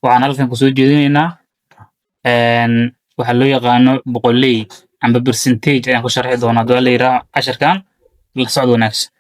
waxaan halkan kusoo jeedinaynaa waxa loo yaqaano boqolley amba percentage ayaan ku sharxi doonaa haddii la yidhaha casharkan la socod wanaagsan.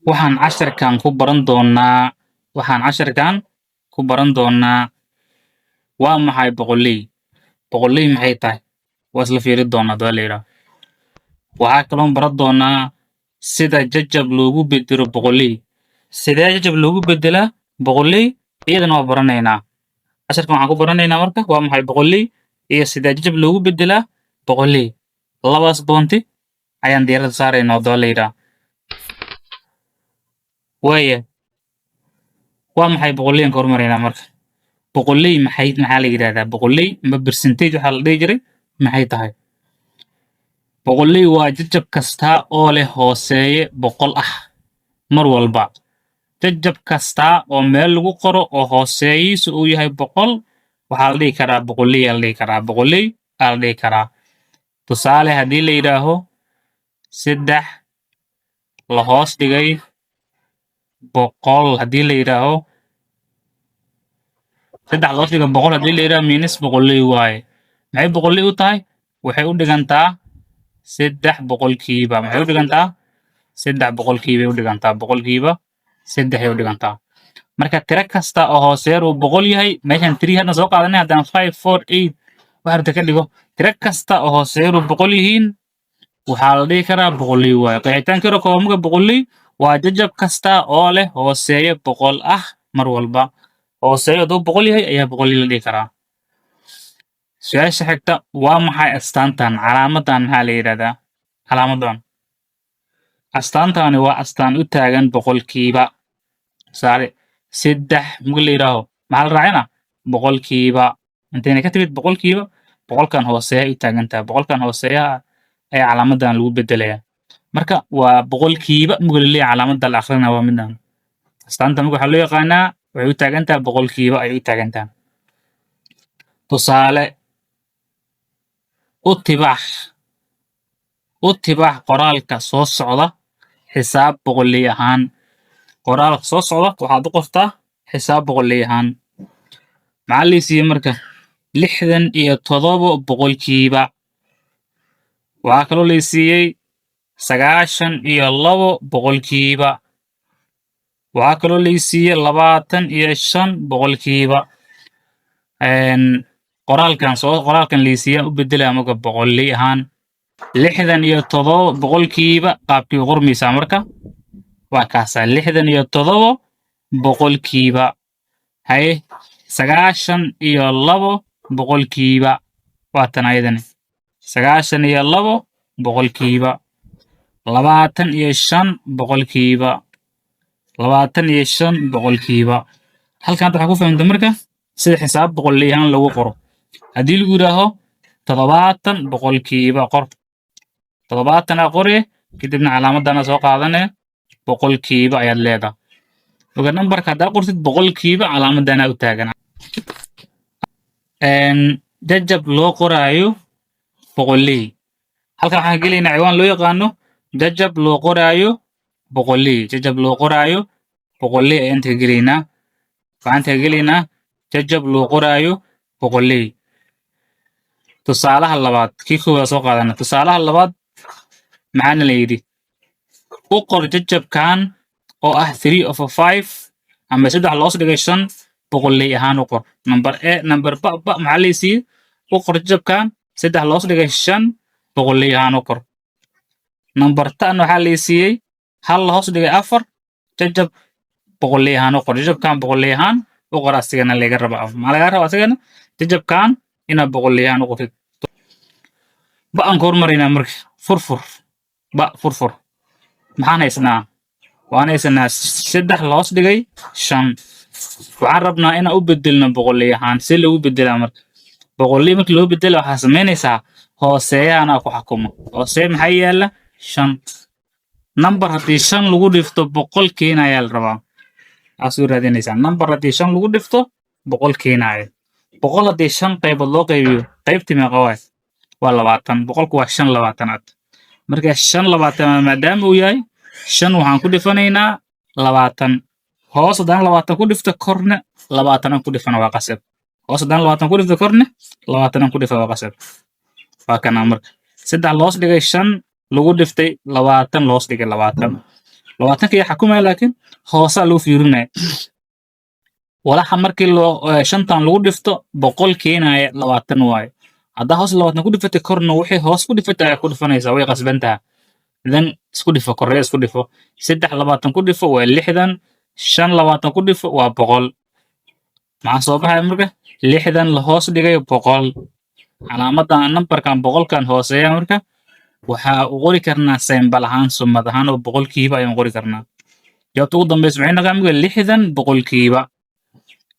waxaan casharkan ku baran doonaa waa maxay boqolley. boqolley maxay tahay waa isla fiiri doonaa haddii la yidhaha. waxaa kaloon baran doonaa sida jajab loogu bedelo boqolley. sidee jajab loogu bedelaa boqolley iyadana waa baranaynaa. casharkan waxaan ku baranaynaa marka waa maxay boqolley iyo sidee jajab loogu bedelaa boqolley. labadaas boonti ayaan diiradda saaraynaa haddii la yidhaha. waaya waa maxay boqolley aan ka hormaraynaa marka. boqolley maxaa la yidhahdaa boqolley amba percentage waxaa la dhihi jiray maxay tahay. boqolley waa jajab kasta oo leh hooseeye boqol ah mar walba. jajab kasta oo meel lagu qoro oo hooseeyiisu uu yahay boqol waxaa la dhihi karaa boqolley aa la dhihi karaa boqolley aa la dhihi karaa. tusaale haddii la yidhaaho 3 la hoos dhigay boqol haddii la yidhaaho 3 la hoos dhigay boqol haddii la yidhaaho minus boqolley waaye. maxay boqolley u tahay waxay u dhigantaa 3 boqolkiiba. maxay u dhigantaa 3 boqolkiibay u dhigantaa boqolkiiba 3 ay u dhigantaa. marka tiro kasta oo hooseeya uu boqol yahay meeshan 3 hadda soo qaadanay haddaan 5 4 8 wax rabta ka dhigo tiro kasta oo hooseeya uu boqol yihiin waxaa la dhihi karaa boqolley waaye. qeexitaanka hore koobamka boqolley waa jajab kasta oo leh hooseeya boqol ah mar walba. hooseeya hadduu boqol yahay ayaa boqolley la dhihi karaa. su-aasha xigta waa maxay astaantan calaamadan maxaa la yidhahdaa. calaamadan astaantani waa astaan u taagan boqolkiiba. tusaale 3 marka la yidhaaho maxaa la raacina boqolkiiba. intayna ka timid boqolkiiba boqolkan hooseeya ay u taagan tahay boqolkan hooseeyaha ayaa calaamadan lagu bedelayaa. marka waa boqolkiiba marka la leeyahay calaamada la akhrina waa midan. astaanta marka waxaa loo yaqaanaa waxay u taagan tahay boqolkiiba ay u taagan tahay. tusaale u tibaax qoraalka soo socda xisaab boqolley ahaan. qoraalka soo socda waxaad u qortaa xisaab boqolley ahaan. maxaa la siiyey marka 67 boqolkiiba. waxaa kaloo la siiyey 92 boqolkiiba. waxaa kaloo la siiyey 25 boqolkiiba. qoraalkan la siiyey u bedelaa marka boqolley ahaan 67 boqolkiiba qaabkii u qormaysaa marka waa kaasaa 67 boqolkiiba. haye 92 boqolkiiba waa tan ayadani 92 boqolkiiba. 25 boqolkiiba 25 boqolkiiba. halkan waxaa ku fahamta marka sida xisaab boqolley ahaan lagu qoro. haddii lagu yidhaaho 70 boqolkiiba qor 70 aa qore kadibna calaamadana soo qaadane boqolkiiba ayaad leedahay. oga nambarka haddaa qortid boqolkiiba calaamadana u taagan. jajab loo qoraayo boqolley. halkan waxaan gelaynaa ciwaan loo yaqaano jajab loo qoraayo boqolley. jajab loo qoraayo boqolley ayaan inta gelaynaa. waxaan inta gelaynaa jajab loo qoraayo boqolley. tusaalaha labaad kii koowaad soo qaadana. tusaalaha labaad maxaana la yidhi u qor jajabkan oo ah 3/5 ama 3 loos dhigay 5 boqolley ahaan u qor. number ba maxaa la siiyey u qor jajabkan 3 loos dhigay 5 boqolley ahaan u qor. number tan waxaa la siiyey 1 hoos dhigay 4 jajab boqolley ahaan u qor. jajabkan boqolley ahaan u qor asigana laga raba. maxaa laga raba asigana jajabkan inaad boqolley ahaan u qortid. ba aan ka hormaraynaa marka furfur maxaan haysanaa waan haysanaa 3 loos dhigay 5. waxaan rabnaa inaan u bedelno boqolley ahaan. si lagu bedelaa marka boqolley markii loo bedela waxaa samaynaysaa hooseeyahana ku xukuma. hooseeya maxaa yaala 5. number haddii 5 lagu dhifto boqol keenayaa la rabaa. aasuu raadinaysaa number haddii 5 lagu dhifto boqol keenaaya. boqol haddii 5 qaybood loo qaybiyo qaybtii meeqa waay waa 20. boqolku waa 5 labaatanaad. marka 5 labaatanaad maadaama uu yahay 5 waxaan ku dhifanaynaa 20. hoos haddaan 20 ku dhifto korna 20 ku dhifana waa qasab hoos haddaan 20 ku dhifto korna 20 ku dhifa waa qasab waa kana marka 3 loos dhigay 5 lagu dhiftay 20 loos dhigay 20 20 kii xakumay laakiin hoosa lagu fiirinay walaxa markii loo 5tan lagu dhifto 100 keenaya 20 waay hadda hoos 20 ku dhifatay korna wixii hoos ku dhifatay ku dhifanaysa way qasbantaa idan isku dhifo korreey isku dhifo 3 20 ku dhifo waa 60 5 20 ku dhifo waa 100 maxaa soo baxay marka 60 la hoos dhigay 100 calaamadan numberkan 100 kan hooseeya marka waxa uu qori karnaa symbol ahaan sumad ahaan oo 100kiiba ayaan qori karnaa jawaabta ugu dambaysa waxay noqon kartaa 60 100kiiba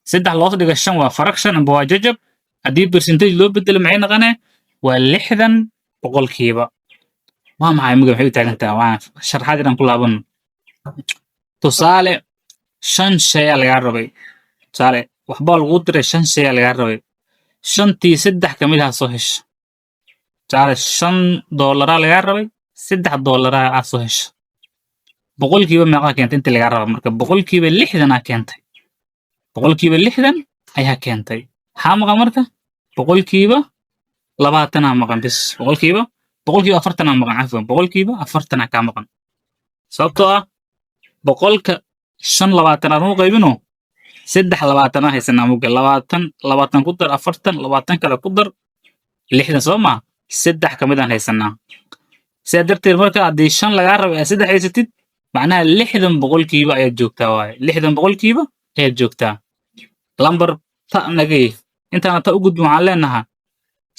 3 loos dhigay 5 waa fraction amba waa jajab haddii percentage loo bedelo maxay noqonee waa 60 100kiiba waa maxay muga waxay u taagan tahay waa sharaxaad inaan ku laabano tusaale 5 shay laga rabay tusaale waxba lagu diray 5 shay laga rabay 5tii 3 kamid ah soo hesho tusaale $5 laga rabay $3 aa soo hesho boqolkiiba meeqa keentay inta laga rabo marka boqolkiiba 60 aa keentay boqolkiiba 60 ayaa keentay maxaa maqan marka boqolkiiba 20 aa maqan bis boqolkiiba 40 aa maqan cafwan boqolkiiba 40 aa ka maqan sababtoo ah boqolka 5 20 aad u qaybino 3 20 haysanaa muga 20 ku dar 40 20 kale ku dar 60 soo ma 3 kamid aan haysanaa sidaa darteed marka haddii 5 lagaa rabo aad 3 haysatid macnaha 60 boqolkiiba ayaad joogtaa waaye 60 boqolkiiba ayaad joogtaa lambar ta nagay intaan ta u gudbin waxaan leenahay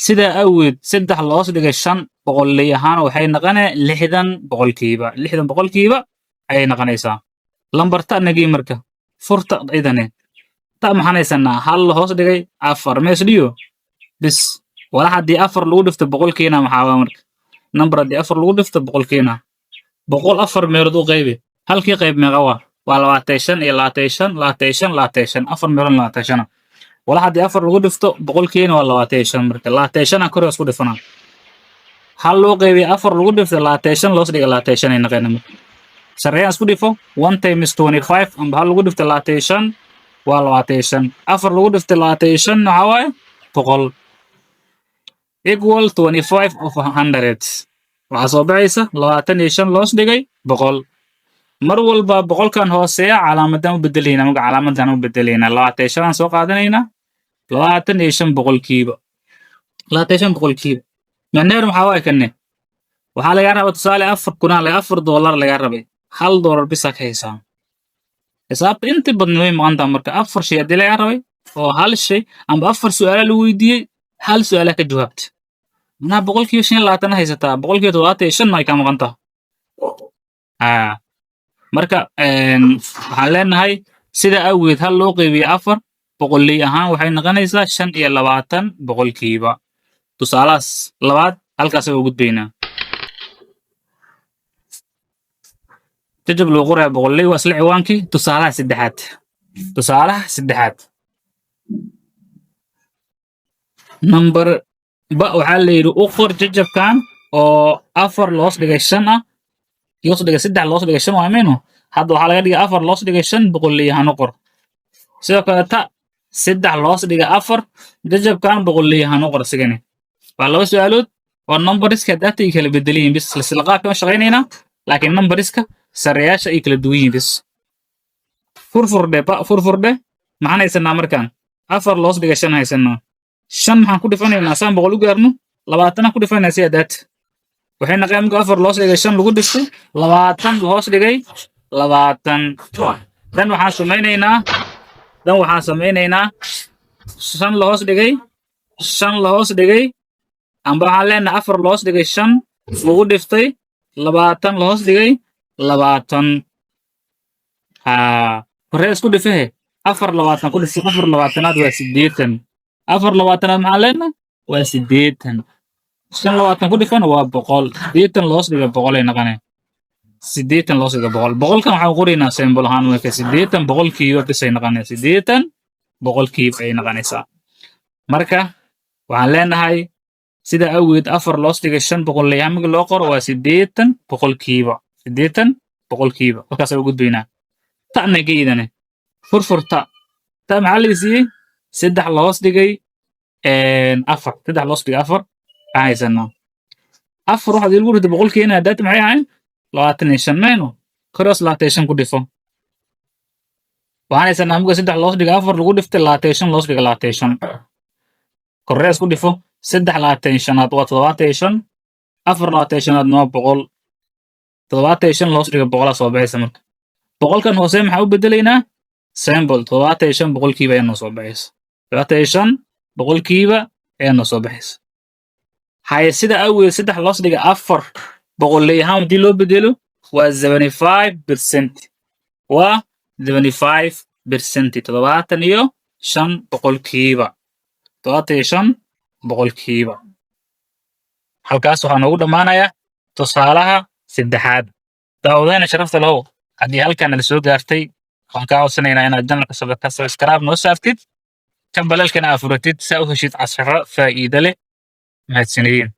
sidaa awgeed 3 loos dhigay 5 boqolley ahaan waxay noqonee 60 boqolkiiba 60 boqolkiiba ayay noqonaysaa lambar ta nagay marka furta idane ta maxaan haysanaa hal hoos dhigay 4 mees dhiyo bis wala haddii 4 lagu dhifto boqolkiina maxaa waa marka number haddii 4 lagu dhifto boqolkiina 4 meelood u qaybi halkii qayb meeqa waa 25 iyo 25 25 4 meelood 25 wala haddii 4 lagu dhifto boqolkiina waa 25 marka 25 kor isku dhifana hal loo qaybi 4 lagu dhifto 25 loos dhiga 25 ay noqonayaan marka sarreeyaan isku dhifo 1 times 25 amba hal lagu dhifto 25 waa 25 4 lagu dhifto 25 waxa waaye 100 equal 25 of 100 waxaa soo baxaysa 25 loos dhigay 100 mar walba 100kan hooseeya calaamadan u bedelayna marka calaamadan u bedelayna 25 aan soo qaadanaynaa 25 boqolkiiba 25 boqolkiiba macnaheedu maxaa waaye kanne waxaa laga rabaa tusaale 4 $4 laga rabay $1 bisa ka haysaa xisaabta inta badan way maqantaa marka 4 shay haddii laga rabay oo hal shay amba 4 su'aalo la weydiiyey hal su'aala ka jawaabta manaa boqolkiiba 25 haysataa boqolkiiba 25 ay ka maqantaa marka waxaan leenahay sida awgeed hal loo qaybiyo 4 boqolley ahaan waxay noqonaysaa 25 boqolkiiba tusaalahaas labaad halkaas ugu gudbaynaa jajab loo qoraa boqolley waa isla ciwaankii tusaalaha saddexaad number ba waxaa la yidhi u qor jajabkan oo 4 loos dhigay 5 ah loos dhigay 3 loos dhigay 5 waa meeno hadda waxaa laga dhigay 4 loos dhigay 5 boqolley ahaan u qor sidoo kale ta 3 loos dhigay 4 jajabkan boqolley ahaan u qor sigane waa laba su'aalood oo numberiska data ay kala bedeliin bis la qaabka shaqeynayna laakiin numberiska sarreeyaasha ay kala duwan yihiin bis furfurde maxaan haysanaa markaan 4 loos dhigay 5 haysanaa 5 maxaan ku dhifanaynaa saan boqol u gaarno 20 ku dhifanaynaa si data waxay noqon marka 4 loos dhigay 5 lagu dhifto 20 hoos dhigay 20 dan waxaan samaynaynaa 5 loos dhigay 5 loos dhigay amba waxaan leenahay 4 loos dhigay 5 lagu dhiftay 20 loos dhigay 20 korree isku dhifahe 4 20 ku dhifto 4 20aad waa 80 4 20aad maxaan leenahay waa 80 5 20 ku dhifana waa 100 80 loos dhigay 100 ay noqonayaan 80 loos dhigay 100 100kan waxaan qoraynaa symbol ahaan marka 80 boqolkiiba bis ay noqonaysaa 80 boqolkiiba ay noqonaysaa marka waxaan leenahay sida awgeed 4 loos dhigay 5 boqolley hamiga loo qoro waa 80 boqolkiiba 80 boqolkiiba halkaas ugu gudbaynaa ta'na geedane furfurta ta maxaa la siiyey saddex la hoos dhigay afar saddex la hoos dhigay afar aan haysanaa afar waxaad iigu ridda boqolkiina haddaata maxay ahayn 25 mayno koros 25 ku dhifo waxaan haysanaa muga saddex la hoos dhigay afar lagu dhiftay 25 la hoos dhigay 25 korees ku dhifo saddex 25aad waa 75 afar 25aad waa boqol 75 la hoos dhigay boqolaa soo baxaysa marka boqolkan hoose maxaa u bedelaynaa symbol 75 boqolkiiba ayaa noo soo baxaysa 75 boqolkiiba ayaa noo soo baxaysa haye sida awgeed saddex loos dhiga afar boqolley ahaan haddii loo bedelo waa 75% waa 75% 75 boqolkiiba 75 boqolkiiba halkaas waxaa noogu dhammaanaya tusaalaha saddexaad daawadayna sharafta lahow haddii halkan la soo gaartay waxaan kaa codsanaynaa inaad janalka subscribe noo saaftid kan balalkana aa furatid saa u heshid casharro faa'iido leh mahadsanidin